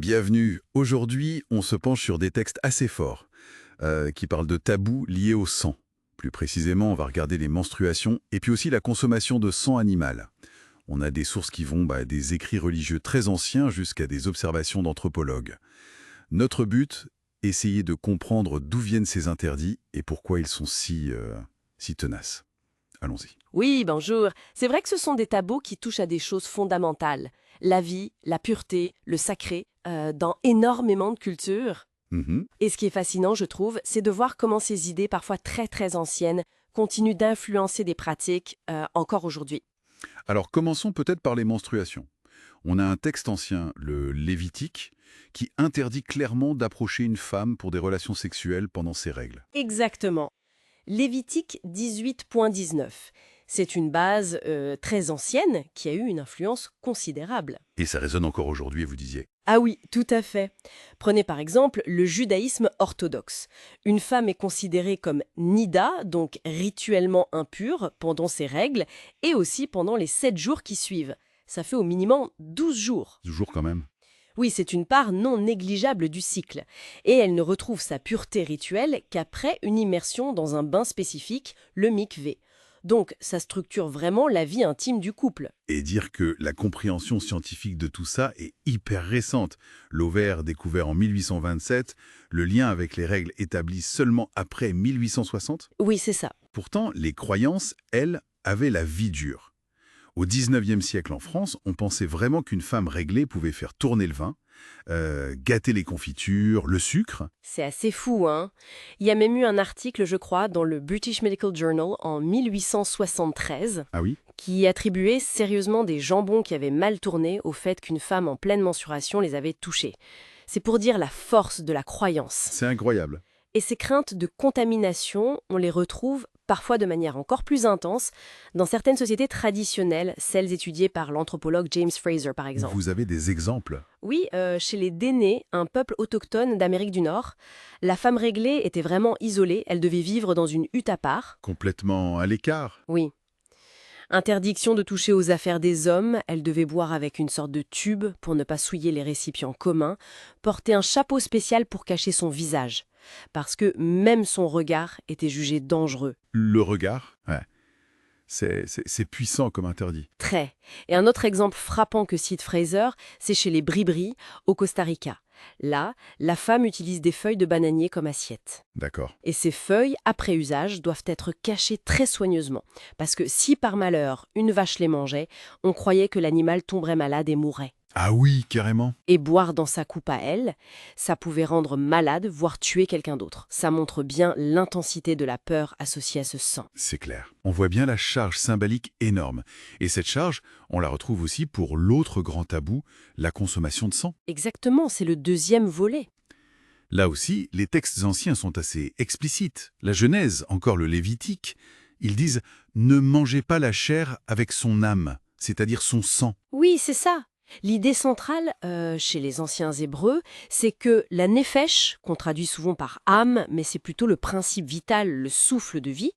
Bienvenue. Aujourd'hui, on se penche sur des textes assez forts qui parlent de tabous liés au sang. Plus précisément, on va regarder les menstruations et puis aussi la consommation de sang animal. On a des sources qui vont des écrits religieux très anciens jusqu'à des observations d'anthropologues. Notre but, essayer de comprendre d'où viennent ces interdits et pourquoi ils sont si tenaces. Allons-y. Oui, bonjour. C'est vrai que ce sont des tabous qui touchent à des choses fondamentales. La vie, la pureté, le sacré, dans énormément de cultures. Mhm. Et ce qui est fascinant, je trouve, c'est de voir comment ces idées, parfois très très anciennes, continuent d'influencer des pratiques encore aujourd'hui. Alors commençons peut-être par les menstruations. On a un texte ancien, le Lévitique, qui interdit clairement d'approcher une femme pour des relations sexuelles pendant ses règles. Exactement. Lévitique 18.19. C'est une base très ancienne qui a eu une influence considérable. Et ça résonne encore aujourd'hui, vous disiez. Ah oui, tout à fait. Prenez par exemple le judaïsme orthodoxe. Une femme est considérée comme nida, donc rituellement impure, pendant ses règles, et aussi pendant les 7 jours qui suivent. Ça fait au minimum 12 jours. Toujours quand même. Oui, c'est une part non négligeable du cycle. Et elle ne retrouve sa pureté rituelle qu'après une immersion dans un bain spécifique, le mikvé. Donc, ça structure vraiment la vie intime du couple. Et dire que la compréhension scientifique de tout ça est hyper récente. L'ovaire découvert en 1827, le lien avec les règles établi seulement après 1860. Oui, c'est ça. Pourtant, les croyances, elles, avaient la vie dure. Au XIXe siècle en France, on pensait vraiment qu'une femme réglée pouvait faire tourner le vin, gâter les confitures, le sucre. C'est assez fou, hein? Il y a même eu un article, je crois, dans le British Medical Journal en 1873 Ah oui? qui attribuait sérieusement des jambons qui avaient mal tourné au fait qu'une femme en pleine menstruation les avait touchés. C'est pour dire la force de la croyance. C'est incroyable. Et ces craintes de contamination, on les retrouve parfois de manière encore plus intense dans certaines sociétés traditionnelles, celles étudiées par l'anthropologue James Fraser par exemple. Vous avez des exemples? Oui, chez les Dénés, un peuple autochtone d'Amérique du Nord, la femme réglée était vraiment isolée, elle devait vivre dans une hutte à part. Complètement à l'écart. Oui. Interdiction de toucher aux affaires des hommes, elle devait boire avec une sorte de tube pour ne pas souiller les récipients communs, porter un chapeau spécial pour cacher son visage, parce que même son regard était jugé dangereux. Le regard, ouais. C'est puissant comme interdit. Très. Et un autre exemple frappant que cite Fraser, c'est chez les Bribri, au Costa Rica. Là, la femme utilise des feuilles de bananier comme assiette. D'accord. Et ces feuilles, après usage, doivent être cachées très soigneusement. Parce que si par malheur, une vache les mangeait, on croyait que l'animal tomberait malade et mourrait. Ah oui, carrément. Et boire dans sa coupe à elle, ça pouvait rendre malade, voire tuer quelqu'un d'autre. Ça montre bien l'intensité de la peur associée à ce sang. C'est clair. On voit bien la charge symbolique énorme. Et cette charge, on la retrouve aussi pour l'autre grand tabou, la consommation de sang. Exactement, c'est le deuxième volet. Là aussi, les textes anciens sont assez explicites. La Genèse, encore le Lévitique, ils disent « Ne mangez pas la chair avec son âme », c'est-à-dire son sang. Oui, c'est ça. L'idée centrale, chez les anciens Hébreux, c'est que la nefesh, qu'on traduit souvent par âme, mais c'est plutôt le principe vital, le souffle de vie,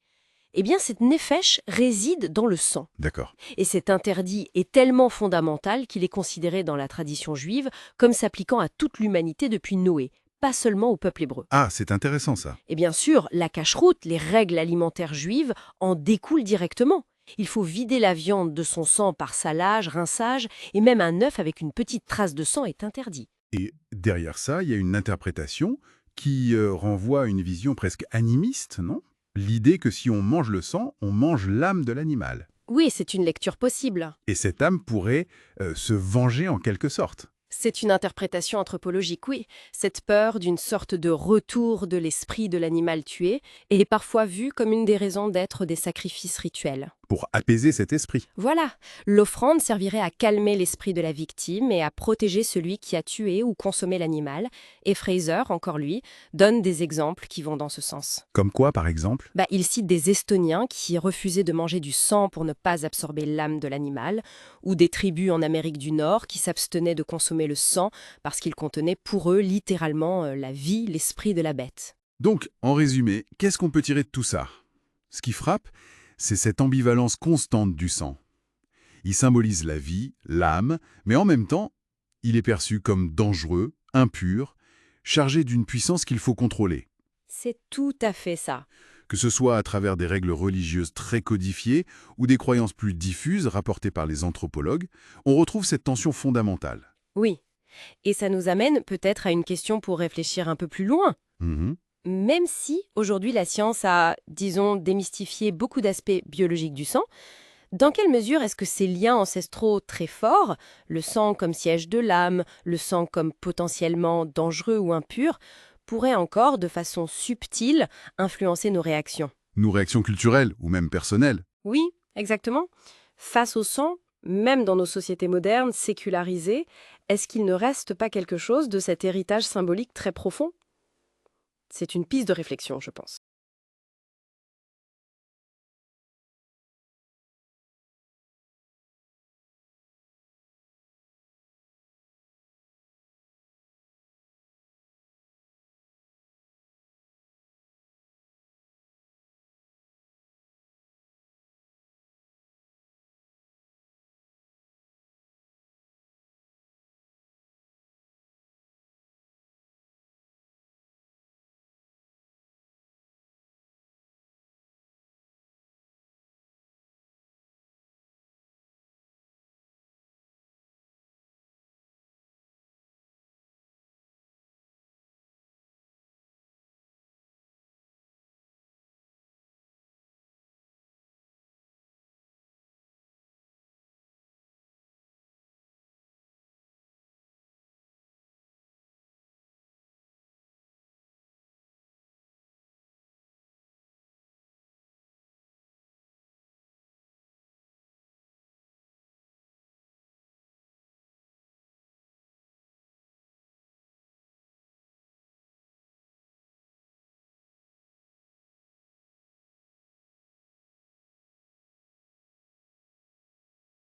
eh bien cette nefesh réside dans le sang. D'accord. Et cet interdit est tellement fondamental qu'il est considéré dans la tradition juive comme s'appliquant à toute l'humanité depuis Noé, pas seulement au peuple hébreu. Ah, c'est intéressant ça. Et bien sûr, la cacheroute, les règles alimentaires juives, en découlent directement. Il faut vider la viande de son sang par salage, rinçage, et même un œuf avec une petite trace de sang est interdit. Et derrière ça, il y a une interprétation qui renvoie à une vision presque animiste, non? L'idée que si on mange le sang, on mange l'âme de l'animal. Oui, c'est une lecture possible. Et cette âme pourrait se venger en quelque sorte. C'est une interprétation anthropologique, oui. Cette peur d'une sorte de retour de l'esprit de l'animal tué est parfois vue comme une des raisons d'être des sacrifices rituels. Pour apaiser cet esprit. Voilà, l'offrande servirait à calmer l'esprit de la victime et à protéger celui qui a tué ou consommé l'animal. Et Fraser, encore lui, donne des exemples qui vont dans ce sens. Comme quoi, par exemple? Il cite des Estoniens qui refusaient de manger du sang pour ne pas absorber l'âme de l'animal, ou des tribus en Amérique du Nord qui s'abstenaient de consommer le sang parce qu'il contenait pour eux littéralement la vie, l'esprit de la bête. Donc, en résumé, qu'est-ce qu'on peut tirer de tout ça? Ce qui frappe, c'est cette ambivalence constante du sang. Il symbolise la vie, l'âme, mais en même temps, il est perçu comme dangereux, impur, chargé d'une puissance qu'il faut contrôler. C'est tout à fait ça. Que ce soit à travers des règles religieuses très codifiées ou des croyances plus diffuses rapportées par les anthropologues, on retrouve cette tension fondamentale. Oui. Et ça nous amène peut-être à une question pour réfléchir un peu plus loin. Mhm. Même si, aujourd'hui, la science a, disons, démystifié beaucoup d'aspects biologiques du sang, dans quelle mesure est-ce que ces liens ancestraux très forts, le sang comme siège de l'âme, le sang comme potentiellement dangereux ou impur, pourraient encore, de façon subtile, influencer nos réactions? Nos réactions culturelles ou même personnelles. Oui, exactement. Face au sang, même dans nos sociétés modernes, sécularisées, est-ce qu'il ne reste pas quelque chose de cet héritage symbolique très profond? C'est une piste de réflexion, je pense.